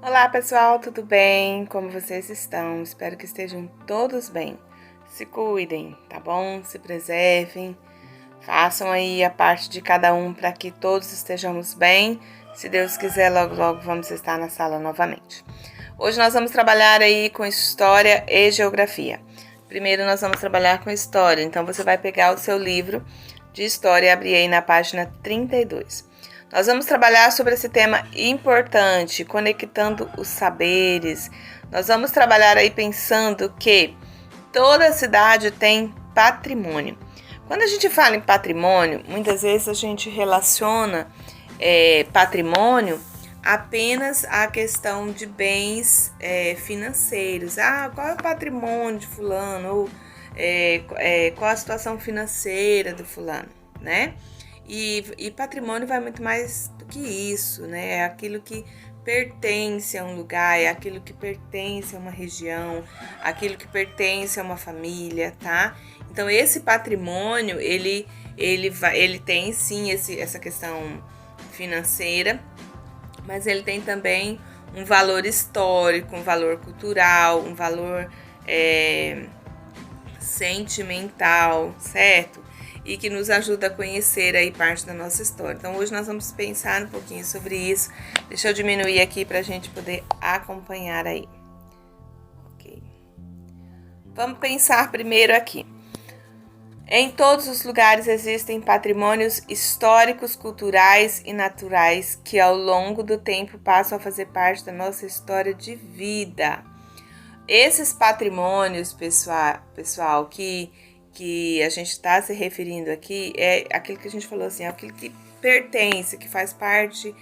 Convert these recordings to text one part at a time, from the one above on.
Olá pessoal, tudo bem? Como vocês estão? Espero que estejam todos bem. Se cuidem, tá bom? Se preservem. Façam aí a parte de cada um para que todos estejamos bem. Se Deus quiser, logo logo vamos estar na sala novamente. Hoje nós vamos trabalhar aí com história e geografia. Primeiro nós vamos trabalhar com história, então você vai pegar o seu livro de história e abrir aí na página 32. Nós vamos trabalhar sobre esse tema importante, conectando os saberes. Nós vamos trabalhar aí pensando que toda cidade tem patrimônio. Quando a gente fala em patrimônio, muitas vezes a gente relaciona patrimônio apenas à questão de bens financeiros. Qual é o patrimônio de fulano? Ou qual a situação financeira do fulano, né? E patrimônio vai muito mais do que isso, né? É aquilo que pertence a um lugar, é aquilo que pertence a uma região, aquilo que pertence a uma família, tá? Então esse patrimônio, ele tem sim essa questão financeira, mas ele tem também um valor histórico, um valor cultural, um valor sentimental, certo? E que nos ajuda a conhecer aí parte da nossa história. Então hoje nós vamos pensar um pouquinho sobre isso. Deixa eu diminuir aqui para a gente poder acompanhar aí. Ok. Vamos pensar primeiro aqui. Em todos os lugares existem patrimônios históricos, culturais e naturais que ao longo do tempo passam a fazer parte da nossa história de vida. Esses patrimônios, pessoal, que a gente está se referindo aqui é aquilo que a gente falou assim, é aquilo que pertence, que faz parte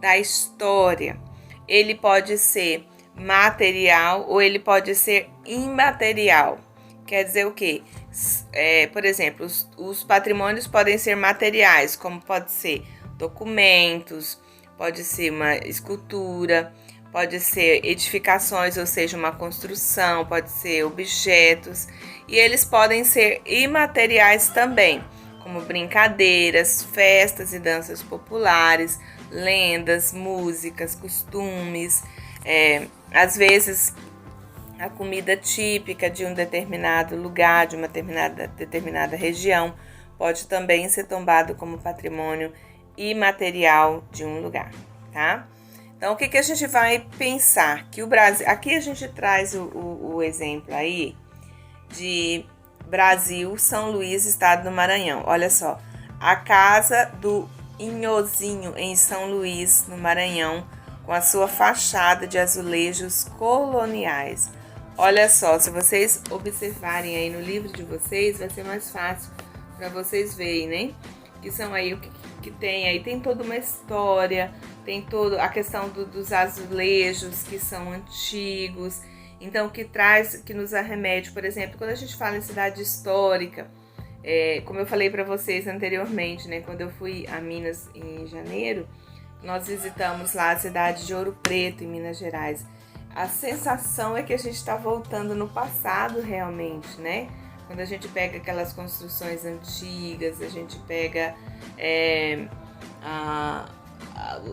da história. Ele pode ser material ou ele pode ser imaterial. Quer dizer o quê? Por exemplo, os patrimônios podem ser materiais, como pode ser documentos, pode ser uma escultura, pode ser edificações, ou seja, uma construção, pode ser objetos, e eles podem ser imateriais também, como brincadeiras, festas e danças populares, lendas, músicas, costumes, às vezes a comida típica de um determinado lugar, de uma determinada região, pode também ser tombado como patrimônio imaterial de um lugar, tá? Então, o que a gente vai pensar? Que o Brasil... Aqui a gente traz o exemplo aí de Brasil, São Luís, estado do Maranhão. Olha só, a casa do Inhozinho em São Luís, no Maranhão, com a sua fachada de azulejos coloniais. Olha só, se vocês observarem aí no livro de vocês, vai ser mais fácil para vocês verem, né? Que são aí o que tem aí, tem toda uma história, tem toda a questão dos azulejos que são antigos, então que nos arremete, por exemplo, quando a gente fala em cidade histórica, como eu falei para vocês anteriormente, né? Quando eu fui a Minas em janeiro, nós visitamos lá a cidade de Ouro Preto, em Minas Gerais. A sensação é que a gente está voltando no passado realmente, né? Quando a gente pega aquelas construções antigas, a gente pega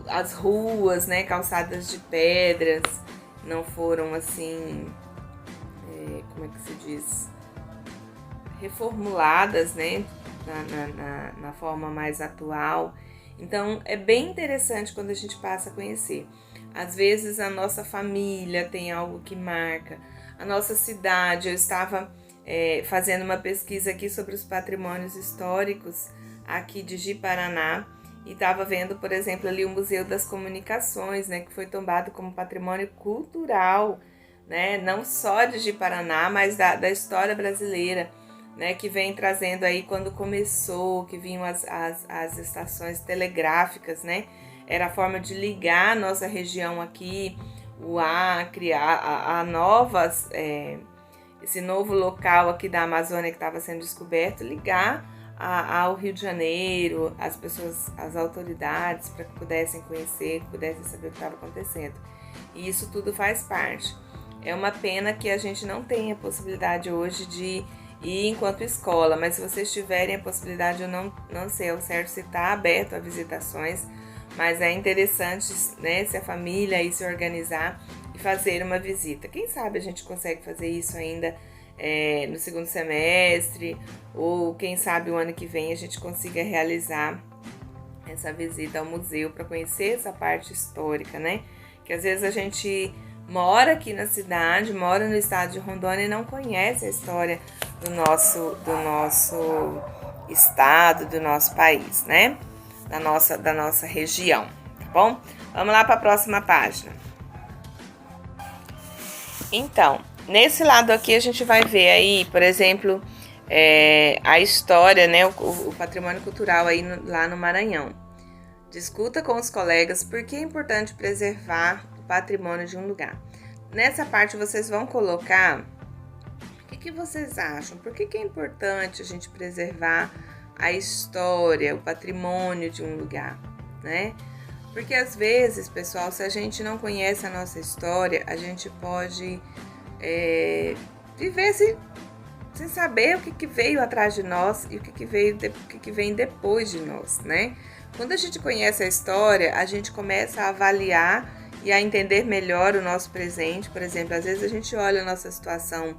as ruas, né, calçadas de pedras, não foram assim, como é que se diz, reformuladas, né, na forma mais atual. Então é bem interessante quando a gente passa a conhecer. Às vezes a nossa família tem algo que marca, a nossa cidade. Eu estava fazendo uma pesquisa aqui sobre os patrimônios históricos aqui de Ji-Paraná e estava vendo, por exemplo, ali o Museu das Comunicações, né, que foi tombado como patrimônio cultural, né, não só de Ji-Paraná, mas da história brasileira, né, que vem trazendo aí quando começou, que vinham as estações telegráficas, né, era a forma de ligar a nossa região aqui, o Acre, esse novo local aqui da Amazônia que estava sendo descoberto, ligar ao Rio de Janeiro, as pessoas, as autoridades, para que pudessem conhecer, que pudessem saber o que estava acontecendo. E isso tudo faz parte. É uma pena que a gente não tenha a possibilidade hoje de ir enquanto escola, mas se vocês tiverem a possibilidade, eu não sei ao certo se está aberto a visitações, mas é interessante, né, se a família aí se organizar e fazer uma visita. Quem sabe a gente consegue fazer isso ainda no segundo semestre, ou quem sabe o ano que vem a gente consiga realizar essa visita ao museu para conhecer essa parte histórica, né? Que às vezes a gente mora aqui na cidade, mora no estado de Rondônia e não conhece a história do nosso estado, do nosso país, né? Da nossa região, tá bom? Vamos lá para a próxima página. Então, nesse lado aqui a gente vai ver aí, por exemplo, a história, né, o patrimônio cultural aí lá no Maranhão. Discuta com os colegas por que é importante preservar o patrimônio de um lugar. Nessa parte vocês vão colocar o que vocês acham, por que é importante a gente preservar a história, o patrimônio de um lugar, né? Porque às vezes, pessoal, se a gente não conhece a nossa história, a gente pode viver sem saber o que veio atrás de nós e o que vem depois de nós, né? Quando a gente conhece a história, a gente começa a avaliar e a entender melhor o nosso presente. Por exemplo, às vezes a gente olha a nossa situação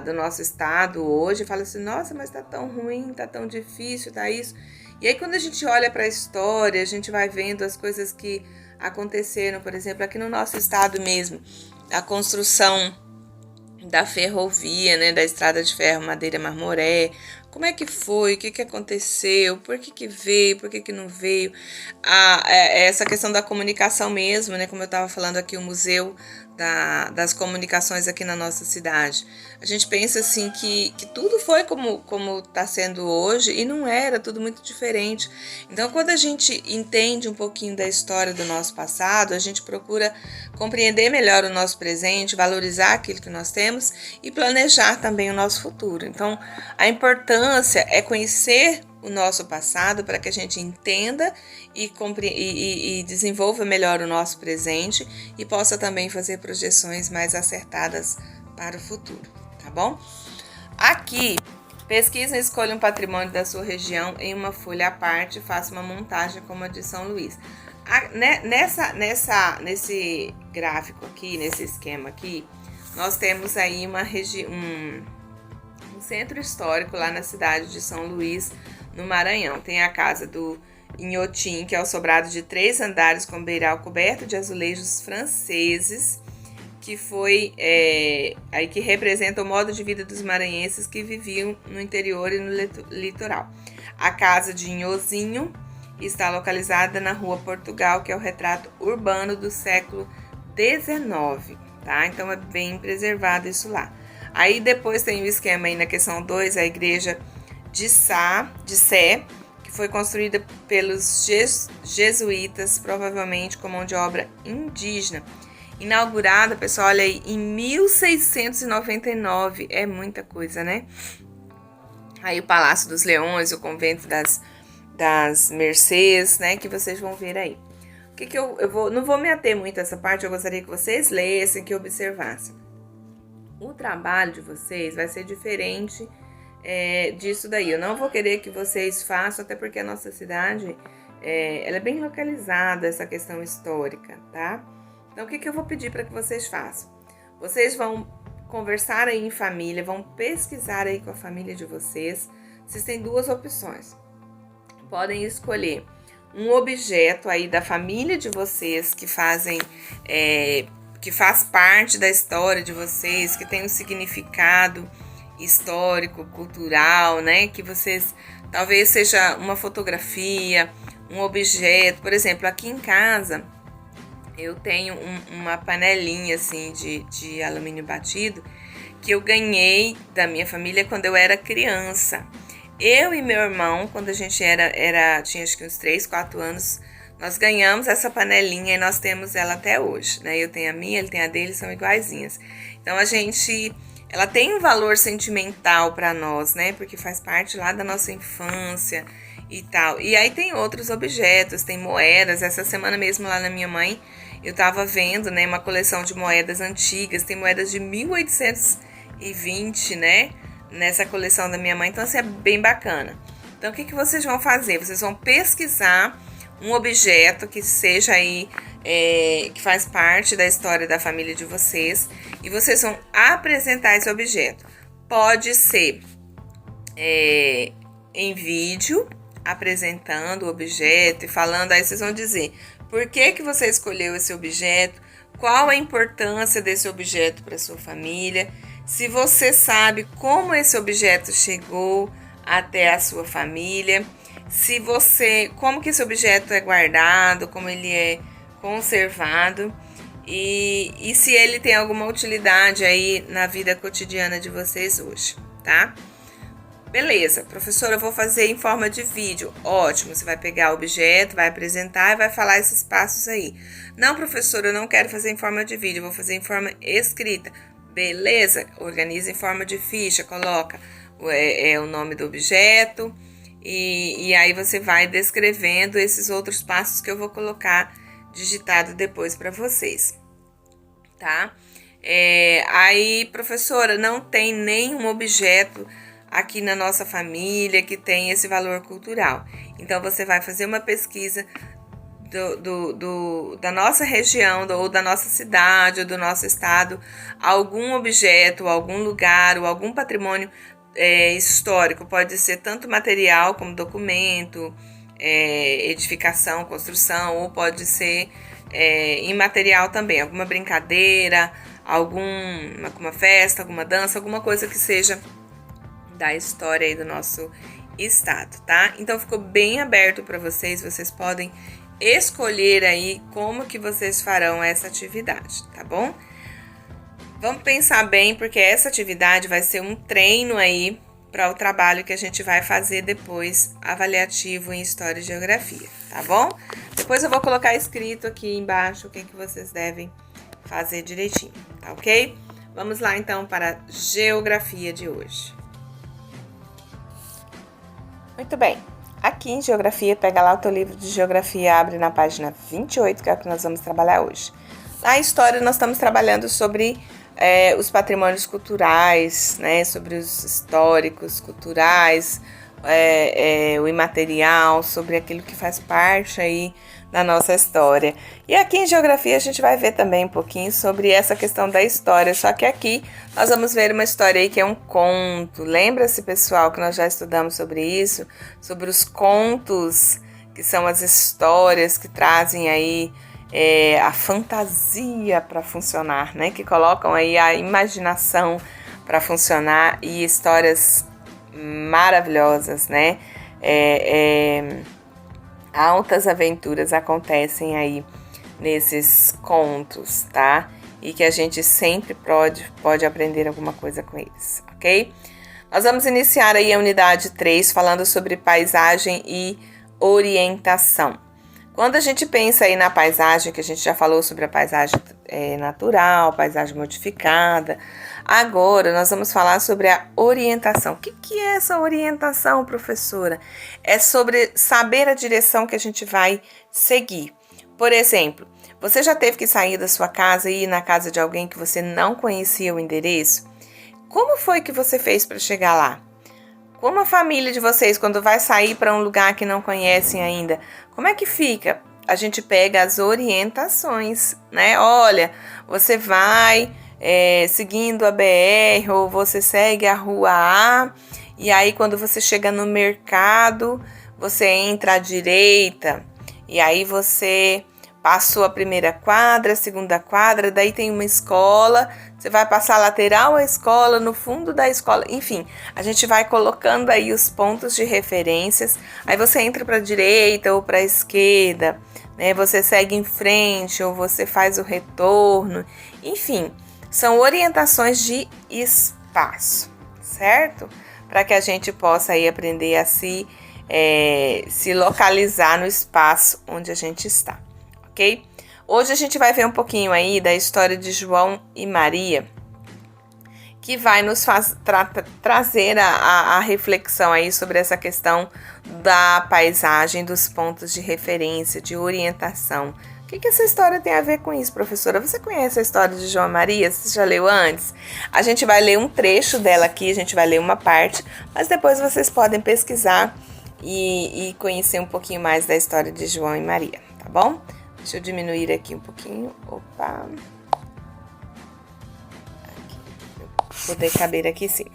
do nosso estado hoje e fala assim, nossa, mas tá tão ruim, tá tão difícil, tá isso. E aí quando a gente olha para a história, a gente vai vendo as coisas que aconteceram, por exemplo, aqui no nosso estado mesmo, a construção da ferrovia, né, da estrada de ferro Madeira Marmoré. Como é que foi? O que aconteceu? Por que veio? Por que não veio? Essa questão da comunicação mesmo, né? Como eu estava falando aqui, o Museu das Comunicações aqui na nossa cidade. A gente pensa assim que tudo foi como está sendo hoje e não era, tudo muito diferente. Então, quando a gente entende um pouquinho da história do nosso passado, a gente procura compreender melhor o nosso presente, valorizar aquilo que nós temos e planejar também o nosso futuro. Então, a importância é conhecer o nosso passado para que a gente entenda e desenvolva melhor o nosso presente e possa também fazer projeções mais acertadas para o futuro, tá bom? Aqui, pesquisa e escolha um patrimônio da sua região em uma folha à parte e faça uma montagem como a de São Luís. Nesse gráfico aqui, nesse esquema aqui, nós temos aí um centro histórico lá na cidade de São Luís, no Maranhão. Tem a casa do Inhotim, que é o sobrado de 3 andares com beiral coberto de azulejos franceses, que foi aí que representa o modo de vida dos maranhenses que viviam no interior e no litoral. A casa de Inhozinho está localizada na Rua Portugal, que é o retrato urbano do século XIX, tá? Então é bem preservado isso lá. Aí depois tem o esquema aí na questão 2, a igreja de Sé, que foi construída pelos jesuítas, provavelmente com mão de obra indígena. Inaugurada, pessoal, olha aí, em 1699, é muita coisa, né? Aí o Palácio dos Leões, o Convento das Mercês, né, que vocês vão ver aí. O que eu não vou me ater muito a essa parte, eu gostaria que vocês lessem, que observassem. O trabalho de vocês vai ser diferente disso daí. Eu não vou querer que vocês façam, até porque a nossa cidade ela é bem localizada, essa questão histórica, tá? Então, o que eu vou pedir para que vocês façam? Vocês vão conversar aí em família, vão pesquisar aí com a família de vocês. Vocês têm 2 opções. Podem escolher um objeto aí da família de vocês que faz parte da história de vocês, que tem um significado histórico, cultural, né? Que vocês, talvez seja uma fotografia, um objeto. Por exemplo, aqui em casa eu tenho uma panelinha assim de alumínio batido que eu ganhei da minha família quando eu era criança. Eu e meu irmão, quando a gente tinha acho que uns 3, 4 anos, nós ganhamos essa panelinha e nós temos ela até hoje, né? Eu tenho a minha, ele tem a dele, são iguaizinhas. Então ela tem um valor sentimental para nós, né? Porque faz parte lá da nossa infância e tal. E aí tem outros objetos, tem moedas. Essa semana mesmo lá na minha mãe, eu tava vendo, né, uma coleção de moedas antigas. Tem moedas de 1820, né? Nessa coleção da minha mãe. Então, assim, é bem bacana. Então, o que vocês vão fazer? Vocês vão pesquisar um objeto que seja aí, que faz parte da história da família de vocês, e vocês vão apresentar esse objeto. Pode ser em vídeo, apresentando o objeto e falando, aí vocês vão dizer por que você escolheu esse objeto, qual a importância desse objeto para sua família, se você sabe como esse objeto chegou até a sua família, como que esse objeto é guardado, como ele é conservado e se ele tem alguma utilidade aí na vida cotidiana de vocês hoje, tá? Beleza, professora, eu vou fazer em forma de vídeo. Ótimo, você vai pegar o objeto, vai apresentar e vai falar esses passos aí. Não, professora, eu não quero fazer em forma de vídeo, eu vou fazer em forma escrita. Beleza, organiza em forma de ficha, coloca o nome do objeto e aí você vai descrevendo esses outros passos que eu vou colocar digitado depois para vocês, tá? Aí, professora, não tem nenhum objeto aqui na nossa família que tem esse valor cultural. Então, você vai fazer uma pesquisa da nossa região, ou da nossa cidade, ou do nosso estado, algum objeto, algum lugar, ou algum patrimônio histórico. Pode ser tanto material como documento, edificação, construção, ou pode ser imaterial também, alguma brincadeira, alguma festa, alguma dança, alguma coisa que seja da história aí do nosso estado, tá? Então ficou bem aberto para vocês podem escolher aí como que vocês farão essa atividade, tá bom? Vamos pensar bem, porque essa atividade vai ser um treino aí para o trabalho que a gente vai fazer depois, avaliativo em História e Geografia, tá bom? Depois eu vou colocar escrito aqui embaixo o que vocês devem fazer direitinho, tá ok? Vamos lá então para a Geografia de hoje. Muito bem, aqui em Geografia, pega lá o teu livro de Geografia, abre na página 28, que é o que nós vamos trabalhar hoje. Na História, nós estamos trabalhando sobre os patrimônios culturais, né, sobre os históricos, culturais, o imaterial, sobre aquilo que faz parte aí da nossa história. E aqui em Geografia a gente vai ver também um pouquinho sobre essa questão da história, só que aqui nós vamos ver uma história aí que é um conto. Lembra-se, pessoal, que nós já estudamos sobre isso, sobre os contos, que são as histórias que trazem aí a fantasia para funcionar, né? Que colocam aí a imaginação para funcionar, e histórias maravilhosas, né? Altas aventuras acontecem aí nesses contos, tá? E que a gente sempre pode aprender alguma coisa com eles, ok? Nós vamos iniciar aí a unidade 3 falando sobre paisagem e orientação. Quando a gente pensa aí na paisagem, que a gente já falou sobre a paisagem natural, paisagem modificada, agora nós vamos falar sobre a orientação. O que é essa orientação, professora? É sobre saber a direção que a gente vai seguir. Por exemplo, você já teve que sair da sua casa e ir na casa de alguém que você não conhecia o endereço? Como foi que você fez para chegar lá? Como a família de vocês, quando vai sair para um lugar que não conhecem ainda, como é que fica? A gente pega as orientações, né? Olha, você vai seguindo a BR, ou você segue a rua A, e aí quando você chega no mercado, você entra à direita, e aí você passou a primeira quadra, a segunda quadra, daí tem uma escola, você vai passar lateral à escola, no fundo da escola, enfim, a gente vai colocando aí os pontos de referências, aí você entra para a direita ou para a esquerda, né? Você segue em frente ou você faz o retorno, enfim, são orientações de espaço, certo? Para que a gente possa aí aprender a se localizar no espaço onde a gente está. Ok? Hoje a gente vai ver um pouquinho aí da história de João e Maria, que vai nos trazer a reflexão aí sobre essa questão da paisagem, dos pontos de referência, de orientação. O que essa história tem a ver com isso, professora? Você conhece a história de João e Maria? Você já leu antes? A gente vai ler um trecho dela aqui, a gente vai ler uma parte, mas depois vocês podem pesquisar e conhecer um pouquinho mais da história de João e Maria, tá bom? Deixa eu diminuir aqui um pouquinho. Opa! Aqui, pra poder caber aqui em cima.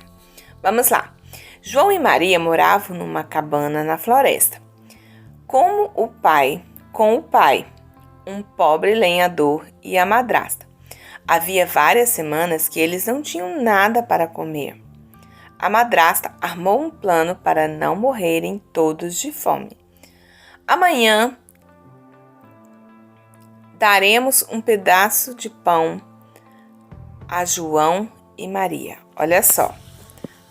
Vamos lá. João e Maria moravam numa cabana na floresta. Com o pai, um pobre lenhador e a madrasta. Havia várias semanas que eles não tinham nada para comer. A madrasta armou um plano para não morrerem todos de fome. Amanhã daremos um pedaço de pão a João e Maria. Olha só.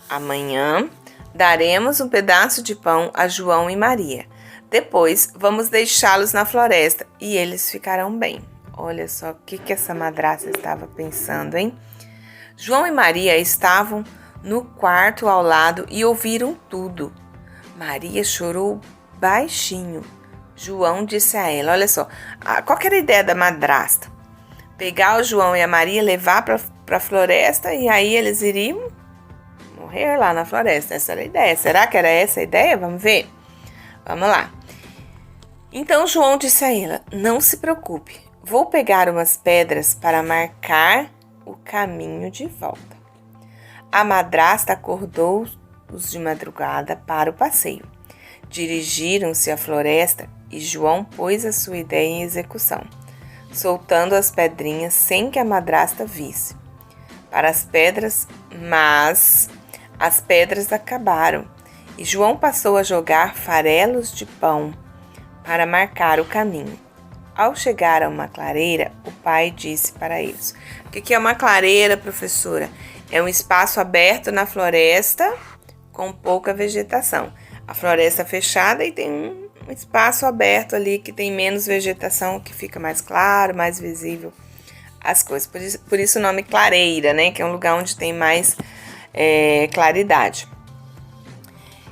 Amanhã daremos um pedaço de pão a João e Maria. Depois vamos deixá-los na floresta e eles ficarão bem. Olha só o que essa madrasta estava pensando, hein? João e Maria estavam no quarto ao lado e ouviram tudo. Maria chorou baixinho. João disse a ela, olha só, qual que era a ideia da madrasta? Pegar o João e a Maria, levar para a floresta e aí eles iriam morrer lá na floresta. Essa era a ideia. Será que era essa a ideia? Vamos ver? Vamos lá. Então João disse a ela, não se preocupe, vou pegar umas pedras para marcar o caminho de volta. A madrasta acordou-os de madrugada para o passeio. Dirigiram-se à floresta e João pôs a sua ideia em execução, soltando as pedrinhas sem que a madrasta visse. Para as pedras, mas as pedras acabaram e João passou a jogar farelos de pão para marcar o caminho. Ao chegar a uma clareira, o pai disse para eles: o que é uma clareira, professora? É um espaço aberto na floresta com pouca vegetação. A floresta fechada e tem um espaço aberto ali que tem menos vegetação, que fica mais claro, mais visível as coisas. Por isso o nome clareira, né? Que é um lugar onde tem mais claridade.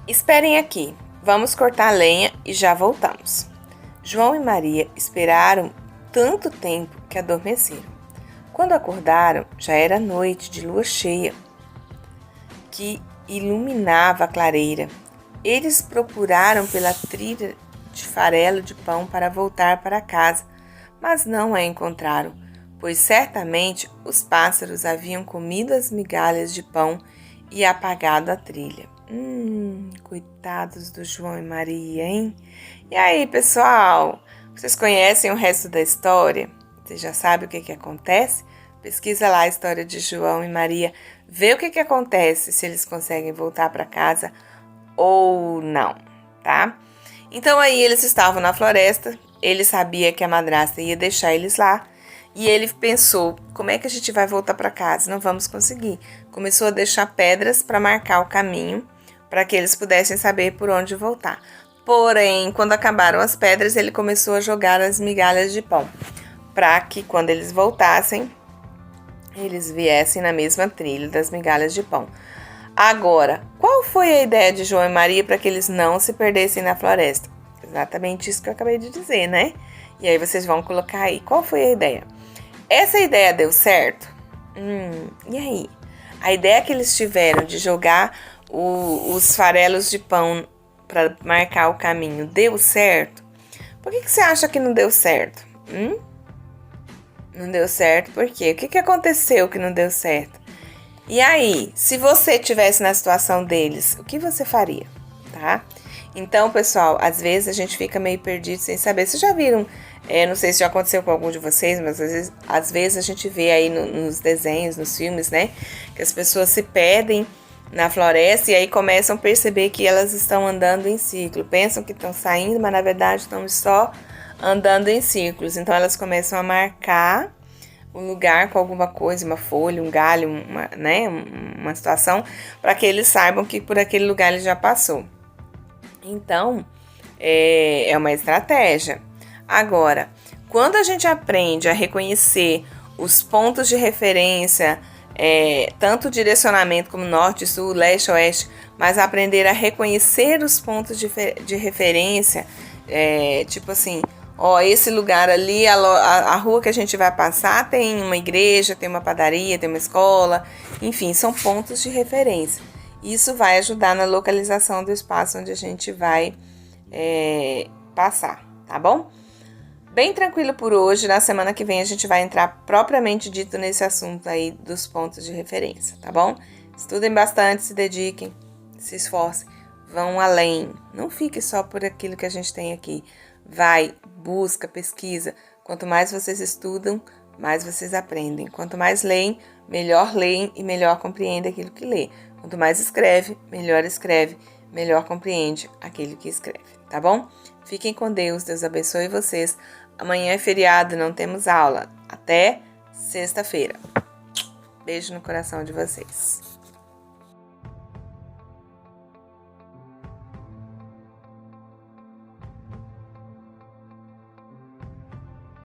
Esperem aqui, vamos cortar lenha e já voltamos. João e Maria esperaram tanto tempo que adormeceram. Quando acordaram, já era noite de lua cheia, que iluminava a clareira. Eles procuraram pela trilha de farelo de pão para voltar para casa, mas não a encontraram, pois certamente os pássaros haviam comido as migalhas de pão e apagado a trilha. Coitados do João e Maria, hein? E aí, pessoal? Vocês conhecem o resto da história? Você já sabe o que acontece? Pesquisa lá a história de João e Maria, vê o que acontece, se eles conseguem voltar para casa ou não, tá? Então aí eles estavam na floresta, ele sabia que a madrasta ia deixar eles lá e ele pensou, como é que a gente vai voltar para casa? Não vamos conseguir. Começou a deixar pedras para marcar o caminho, para que eles pudessem saber por onde voltar. Porém, quando acabaram as pedras, ele começou a jogar as migalhas de pão, para que quando eles voltassem, eles viessem na mesma trilha das migalhas de pão. Agora, qual foi a ideia de João e Maria para que eles não se perdessem na floresta? Exatamente isso que eu acabei de dizer, né? E aí vocês vão colocar aí, qual foi a ideia? Essa ideia deu certo? E aí? A ideia que eles tiveram de jogar os farelos de pão para marcar o caminho deu certo? Por que você acha que não deu certo? Não deu certo por quê? O que aconteceu que não deu certo? E aí, se você estivesse na situação deles, o que você faria, tá? Então, pessoal, às vezes a gente fica meio perdido sem saber. Vocês já viram, não sei se já aconteceu com algum de vocês, mas às vezes a gente vê aí nos desenhos, nos filmes, né? Que as pessoas se perdem na floresta e aí começam a perceber que elas estão andando em ciclo. Pensam que estão saindo, mas na verdade estão só andando em círculos. Então elas começam a marcar o lugar com alguma coisa, uma folha, um galho, uma situação, para que eles saibam que por aquele lugar ele já passou. Então, é uma estratégia. Agora, quando a gente aprende a reconhecer os pontos de referência, tanto o direcionamento como norte, sul, leste, oeste, mas aprender a reconhecer os pontos de referência, tipo assim, esse lugar ali, a rua que a gente vai passar tem uma igreja, tem uma padaria, tem uma escola, enfim, são pontos de referência. Isso vai ajudar na localização do espaço onde a gente vai passar, tá bom? Bem tranquilo por hoje. Na semana que vem a gente vai entrar propriamente dito nesse assunto aí dos pontos de referência, tá bom? Estudem bastante, se dediquem, se esforcem, vão além. Não fique só por aquilo que a gente tem aqui. Vai, busca, pesquisa. Quanto mais vocês estudam, mais vocês aprendem. Quanto mais leem e melhor compreendem aquilo que lê. Quanto mais escreve, melhor compreende aquilo que escreve, tá bom? Fiquem com Deus, Deus abençoe vocês. Amanhã é feriado, não temos aula. Até sexta-feira. Beijo no coração de vocês.